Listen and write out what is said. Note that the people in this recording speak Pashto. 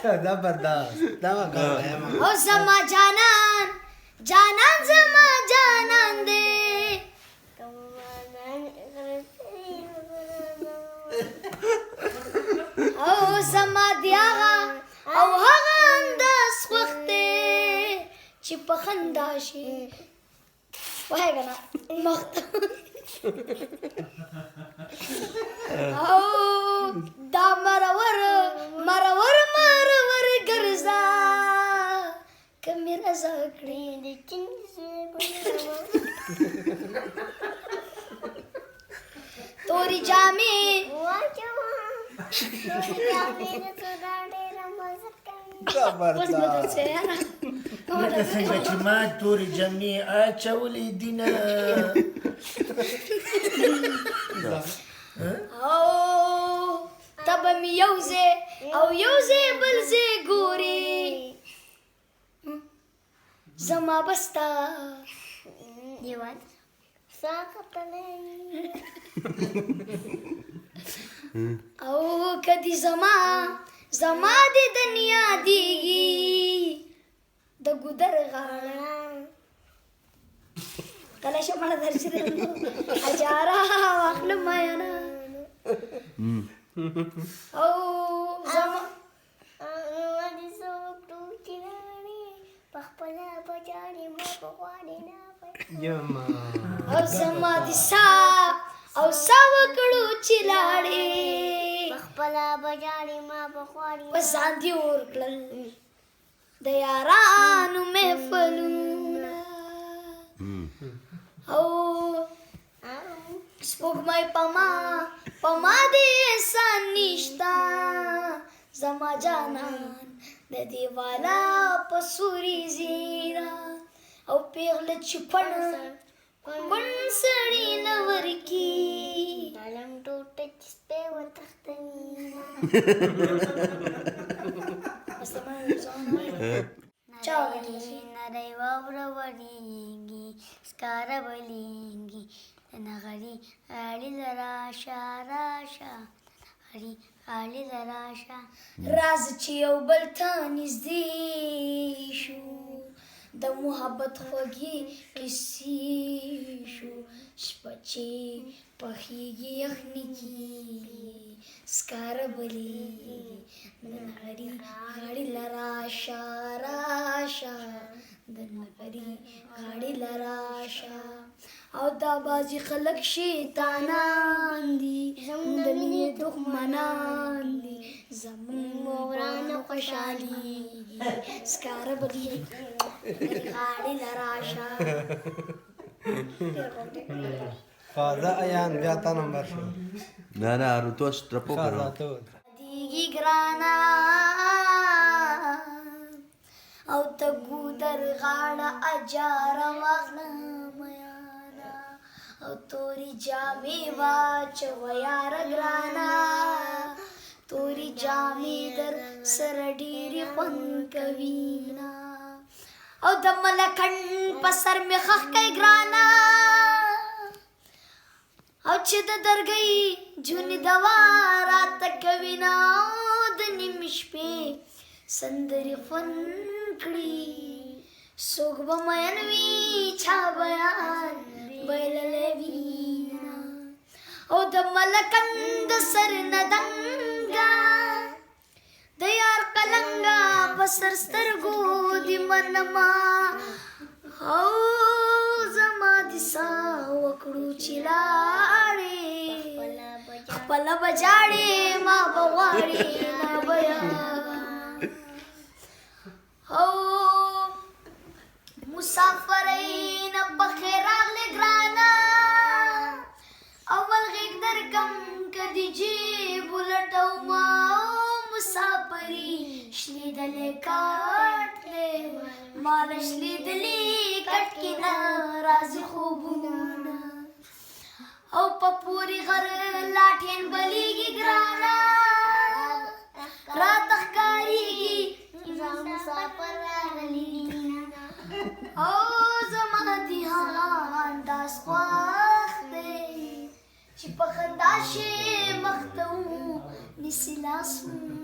जबरदस्त दवा कर ओ समा जानन जानन समा जानन दे او سما دیاغه او هغه انداز وخته چې په خندا شي وای کنه مخت او دا مرور ګرځا کمه رضا کړې د توري جامې जबरदस्त څنګه چې ما تورې جامې اچولې دینه او تب می یوزه او یوزه بلزه ګوري زما بستا دیوان او کدی زما د دنیا دیږي د ګودر غاړه کله شمال درشي اجارا واخل مایانا او زما ودي سو ټوچراني پخپلا بچاري مو پخواني نه یما او زما دي او وکړو چې لاړې پخپلا بچاري ما پخواني وسان دي ورکړل د یارانو محفلونه او سپوږمۍ پما دې احسان نشتا زما جانان د دیوالا په سوري زیرا او پیغله چې پړ سړی نه ورکی عالم ټوټه چې سپی وتښتوي نری واوره وریږي سکاره بلیږي د نغري غاړې له راشه غاړې له راشه راز چې یو بل ته نږدې شو د محبت خوږې کیسې شو شپه چې پخېږي یخني کېږي سکاره بلیږي د نغري غاړې له راشه د نغري غاړې له راشه او دا بازي خلک شیطانان دي زموږ د مینې دښمنان دي زموږ ورانه خوشحالېږي سکاره بلیږي غاړې له راشه فازا ایان بیا تا نمبر شو نه روتوش ترپو کرو دیږي ګرانه او ته ګودر غاړه اجاره واخلم یاره او توري جامې واچوه یاره ګرانه توري جامې در سره ډېرې خوند کوینه او د ملکڼ په سر مې خښ کړئ ګرانه او چې د درګۍ جونې دوا راته کوینه او د نیم شپې سندرې خوند کړي څوک به مین وي چا بیان بایللی وینه او د ملکڼ د سر نه دنګه د یار قلنګه په سر سترګو دې منما او زما دې سا وکړو چې لاړې خپله به جاړې ما به غواړې نه بیا او مسافرۍ نه پخیر راغلې ګرانه اول غېږ درکم که دې جېب ولټومه مسافري شلیدلې کټ دی ماله شلیدلې کټ کې نه راځي خوبونه او په پورې غر لاټین بلیږي ګرانه راته ښکارېږي مسافر راغلی او زما دې هغه انداز خوښ دی چې په خندا شي مخ ته و نیسي لاس مو